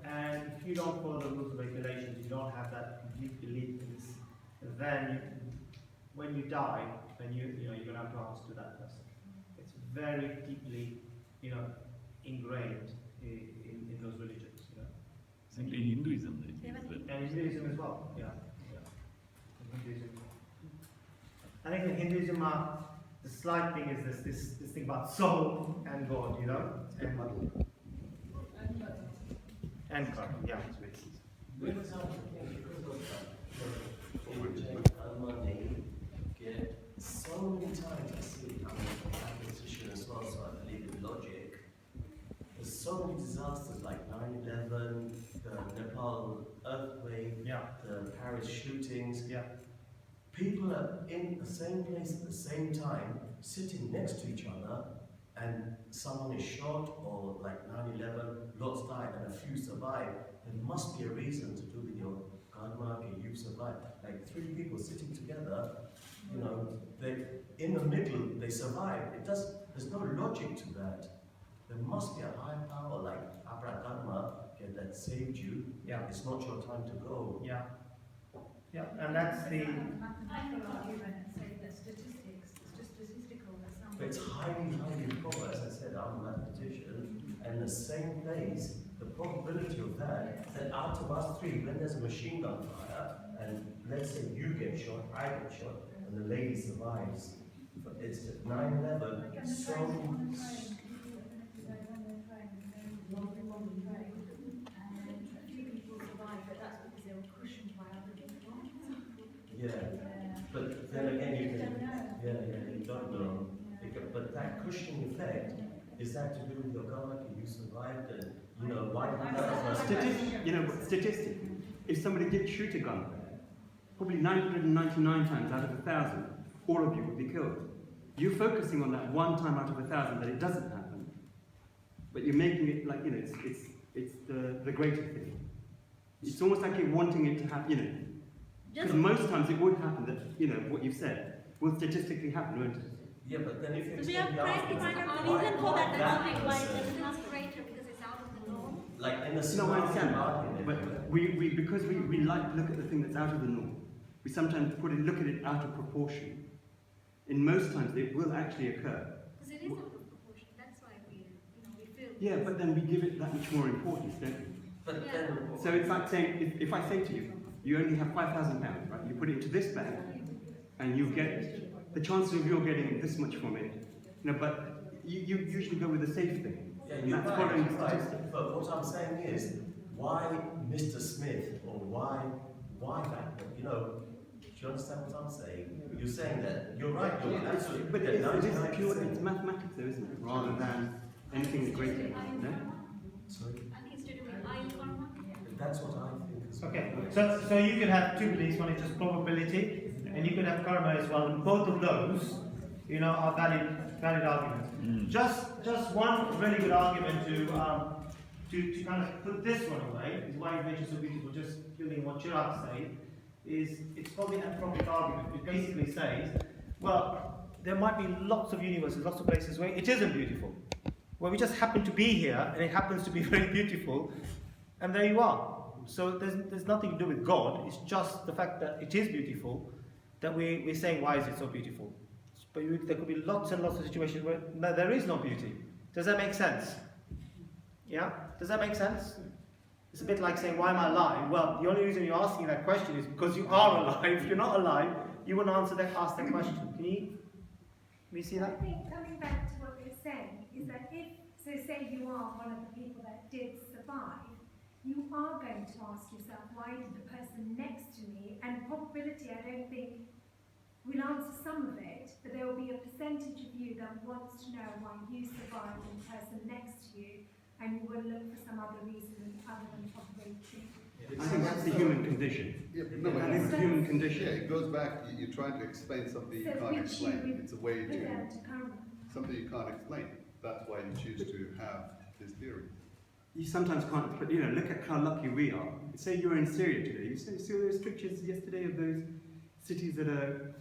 and if you don't follow the rules and regulations, you don't have that complete belief in this, then when you die, then you're going to have to answer to that person. It's very deeply, ingrained in those religions. In Hinduism, And Hinduism as well. Yeah. Hinduism. I think in Hinduism, the slight thing is this thing about soul and God, and karma, yeah. When something because of that, get the Paris shootings. Yeah. People are in the same place at the same time, sitting next to each other, and someone is shot, or like 9/11, lots died and a few survived. There must be a reason to do with your karma, you've survived. Like 3 people sitting together, you know, they in the middle they survive. There's no logic to that. There must be a higher power like Abrakarma that saved you. Yeah. It's not your time to go. Yeah. Yeah, and that's the. Mathematical argument and say that statistics, it's just statistical, that's not. But it's highly, highly probable. As I said, I'm a mathematician, and the same place, the probability of that out of us 3, when there's a machine gun fire, and let's say you get shot, I get shot, and the lady survives, but it's at 9/11, so. Yeah, but then again you can, you don't know. But that cushioning effect, is that to do with your karma? You survived, and you know why? Statistically, if somebody did shoot a gun, probably 999 times out of 1,000, all of you would be killed. You're focusing on that 1 time out of 1,000 that it doesn't happen, but you're making it like it's the greater thing. It's almost like you're wanting it to happen, because most times it would happen that, what you've said will statistically happen, won't it? Yeah, but then if you So we are trying to find out the reason for that dynamic, why it's not greater because it's out of the norm. Like in a No, I understand that, but because we like to look at the thing that's out of the norm, we sometimes look at it out of proportion. In most times, it will actually occur. Because it is out of proportion, that's why we feel. Yeah, but then we give it that much more importance, don't we? But then, so it's like saying, if I say to you, you only have £5,000, right? You put it into this bag, and you get the chances of you're getting this much from it. But you usually go with the safe thing. Yeah, And you're that's right, following you're right. statistics. But what I'm saying is, why Mr. Smith, or why that? Do you understand what I'm saying? You're saying that you're right. You're absolutely. But it's pure. It's mathematics, though, isn't it? Rather than anything greater. No. Sorry. I think it's to do with ion karma. That's what I think. Okay, so you could have 2 beliefs. One is just probability, and you could have karma as well. And both of those, are valid arguments. Just one really good argument to kind of put this one away is why you mentioned so beautiful. Just building what Chirag said, is it's called the anthropic argument. It basically says, well, there might be lots of universes, lots of places where it isn't beautiful, where we just happen to be here, and it happens to be very beautiful, and there you are. So there's nothing to do with God. It's just the fact that it is beautiful that we're saying, why is it so beautiful? But there could be lots and lots of situations where there is no beauty. Does that make sense? Yeah? Does that make sense? It's a bit like saying, why am I alive? Well, the only reason you're asking that question is because you are alive. If you're not alive, you wouldn't ask that question. Can you see that? I think coming back to what you're saying is that say you are one of the people that did survive, you are going to ask yourself, why did the person next to me, and probability, I don't think will answer some of it, but there will be a percentage of you that wants to know why you survived and the person next to you, and you will look for some other reason other than probability. I think that's the human condition. Yeah, no, that is the human condition. Yeah, it goes back, you're trying to explain something you can't explain. It's a way to, something you can't explain. That's why you choose to have this theory. You sometimes can't, but look at how lucky we are. Say you were in Syria today. You saw those pictures yesterday of those cities that are,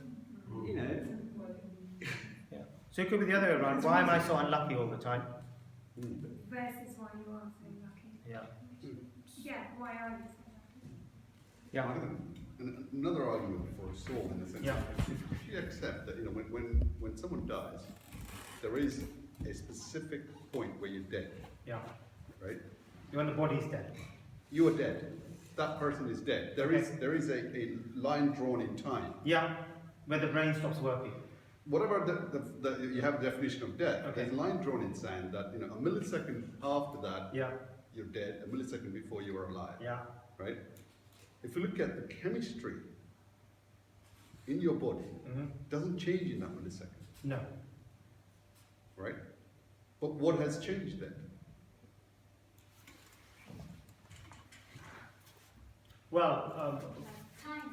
Yeah. So it could be the other way around. Why am I so unlucky all the time? Versus why you are so lucky. Yeah. Yeah, why are you so lucky? Yeah. And another argument for a soul in the sense if you accept that when someone dies, there is a specific point where you're dead. Yeah. Right? When the body is dead. You are dead. That person is dead. There is a line drawn in time. Yeah. Where the brain stops working. Whatever you have a definition of death, there's a line drawn in sand that a millisecond after that you're dead, a millisecond before you were alive. Yeah. Right? If you look at the chemistry in your body, it doesn't change in that millisecond. No. Right? But what has changed then? Well,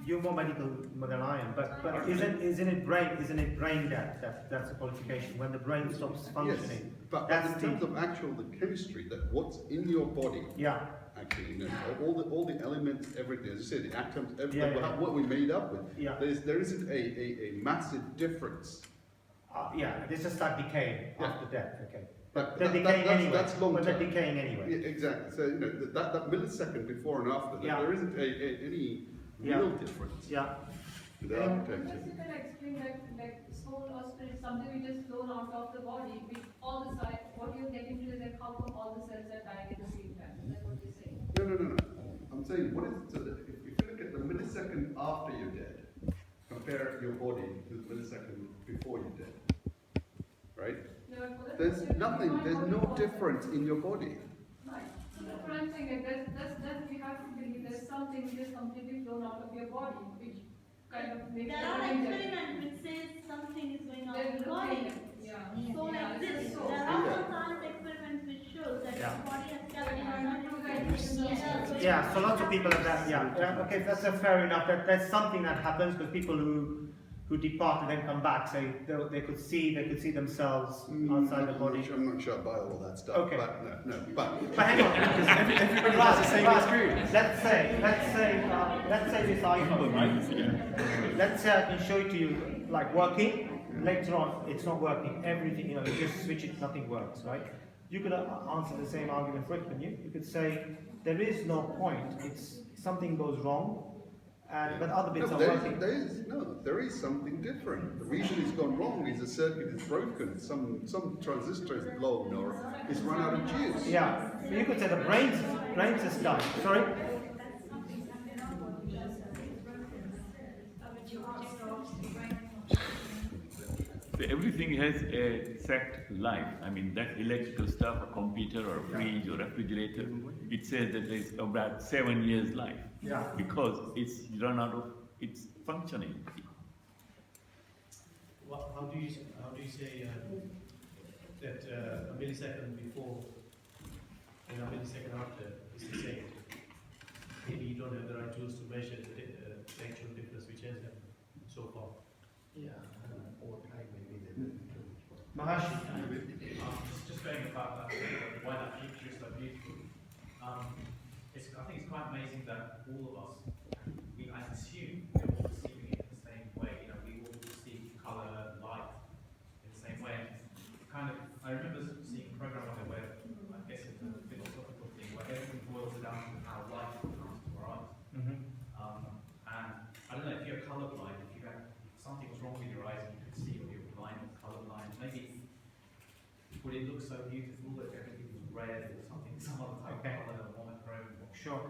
you're more medical than I am, but isn't it brain that's a qualification when the brain stops functioning? Yes, but that's in terms of actual the chemistry, that what's in your body, yeah, actually, you know, all the elements, everything, as you said, the atoms, everything, Yeah. what we're made up with, Yeah. there isn't a massive difference. yeah, it's just like decaying Yeah. after death. Okay, But they're decaying anyway. that's long but they're term. decaying anyway. Yeah, exactly. So you know that millisecond before and after, Yeah. there isn't any Yeah. real difference. Yeah. In the Yeah. architecture. Just you can explain that, like soul or spirit, something which is flown out of the body, with all the side, what you're getting to is like how come all the cells are dying at the same time? That's what you're saying. No. I'm saying, what is so that if you look at the millisecond after you're dead, compare your body to the millisecond before you're dead, right? No, but for that There's question, nothing. you There's can't no call it difference in your body. Right. So that's what I'm saying. Like that's we have to believe there's something which is completely flown out of your body, which kind of makes There are everything that- experiments which says something is going on They're in the looking body. at- yeah. So Yeah, like this this, is so. there are some science experiments which shows that Yeah. the body has Yeah, carried you on might not do that. Yeah, so lots of people have that. Yeah. Okay, that's fair enough. That's something that happens because people who depart and then come back, so they could see themselves outside the body. I'm not sure I buy all that stuff. Okay. But no. But hang on, Everybody has the same experience. Let's say this iPhone, right? Let's say I can show it to you like working. Later on, it's not working. Everything, you just switch it, nothing works, right? You could answer the same argument for it, couldn't you? You could say there is no point. It's something goes wrong. But other bits are working. There is something different. The reason it's gone wrong is the circuit is broken. Some transistor is blown or it's run out of juice. Yeah. But you could say the brains is dying. Sorry? So everything has a set life. I mean, that electrical stuff, a computer or a fridge or refrigerator, it says that there's about 7 years life. Yeah. Because it's run out of its functioning. How do you say that a millisecond before and a millisecond after is the same? Maybe you don't have the right tools to measure the actual difference which has happened so far. Yeah, over time maybe. Maharshi. Just going about that, why that picture is so beautiful. I think it's quite amazing that all of us, I assume, we're all perceiving it the same way. You know, we all perceive colour, light in the same way. I remember seeing a program on it where, I guess it's a philosophical thing, where everything boils down to how light comes to our eyes. Mm-hmm. And I don't know if you're colourblind, if something was wrong with your eyes and you could see, or you're blind or colourblind, maybe would it look so beautiful if everything was red or something, some other type of colour, monochrome? Sure.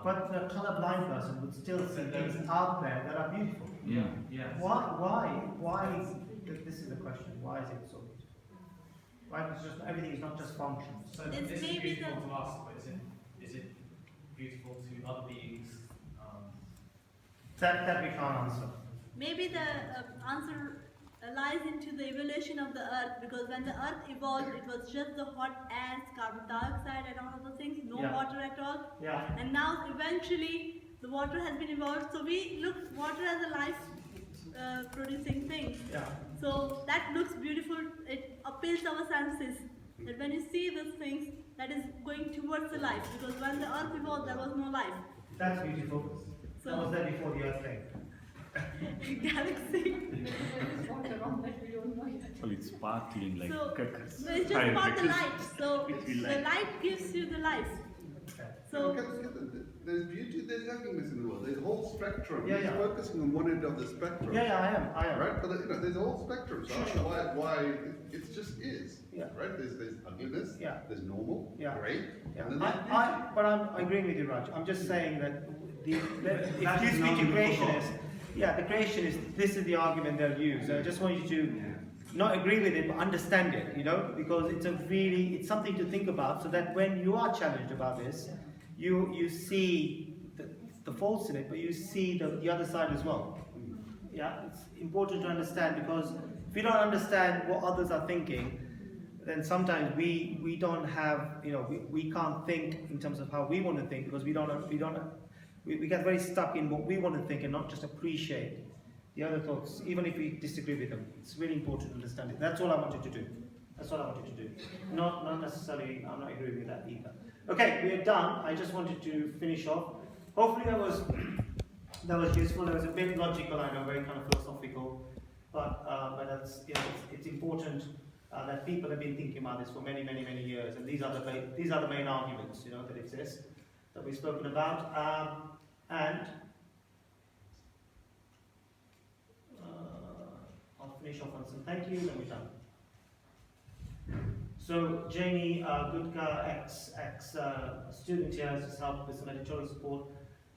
But the colorblind person would still see things out there that are beautiful. Yeah. Yeah. Why is this is the question? Why is it so beautiful? Right? It's just everything is not just functions. So It's this is maybe beautiful to us, but is it beautiful to other beings? That we can't answer. Maybe the answer lies into the evolution of the earth, because when the earth evolved, it was just the hot air, carbon dioxide and all of those things, no Yeah. water at all. Yeah. And now eventually the water has been evolved, so we look water as a life producing thing. Yeah. So that looks beautiful, it appeals our senses. That when you see these things, that is going towards the life, because when the earth evolved, there was no life. That's beautiful. That was there before the Earth came. Galaxy. Well, it's sparkling like So, crackers. so it's just about the light. So It's the light. light gives you the life. So There's beauty, there's happiness in the world. There's a whole spectrum. Yeah, He's yeah. focusing on one end of the spectrum. Yeah, I am. Right, but there's a whole spectrum. So I don't know why it just is. Yeah. Right. There's ugliness. Yeah. There's normal. Yeah. Great. Yeah. And then there's I'm agreeing with you, Raj. I'm just saying that if That you is an speak to argument for creationists, the creationists, this is the argument they'll use. So I just want you to not agree with it, but understand it, because it's something to think about, so that when you are challenged about this, you see the faults in it, but you see the other side as well. Yeah, it's important to understand, because if you don't understand what others are thinking, then sometimes we don't have, we can't think in terms of how we want to think, because we don't we get very stuck in what we want to think and not just appreciate the other thoughts, even if we disagree with them. It's really important to understand it. That's all I wanted to do. That's all I wanted to do. Not necessarily, I'm not agreeing with that either. Okay, we are done. I just wanted to finish off. Hopefully that was useful. That was a bit logical, I know, very kind of philosophical, but that's, you know, it's important that people have been thinking about this for many years, and these are the main arguments, you know, that exist, that we've spoken about, and I'll finish off on some thank yous, and we're done. So Jamie Gudka, ex-student here, has just helped with some editorial support.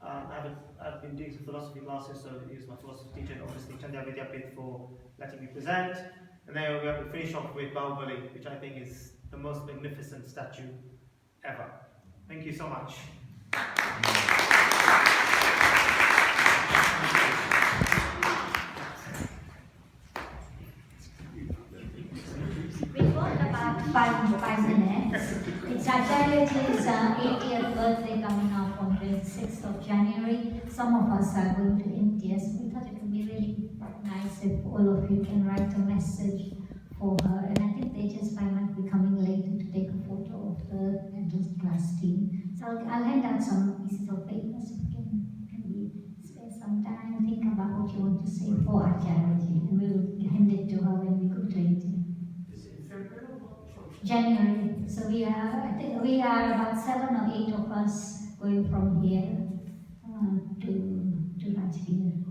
I've been doing some philosophy classes, so he was my philosophy teacher, and obviously Chandya Vidyapith for letting me present. And then we have to finish off with Bahubali, which I think is the most magnificent statue ever. Thank you so much. We've got about five minutes. It's Acharyaj's 80th birthday coming up on the 6th of January. Some of us are going to India, so we thought it would be really nice if all of you can write a message for her. And I think they just might be coming later to take a photo of her and just class team. So I'll hand out some pieces of paper so you can spare some time, think about what you want to say for Acharyaji, and we'll hand it to her when we go to India. January. So I think we are about 7 or 8 of us going from here to Rajgir.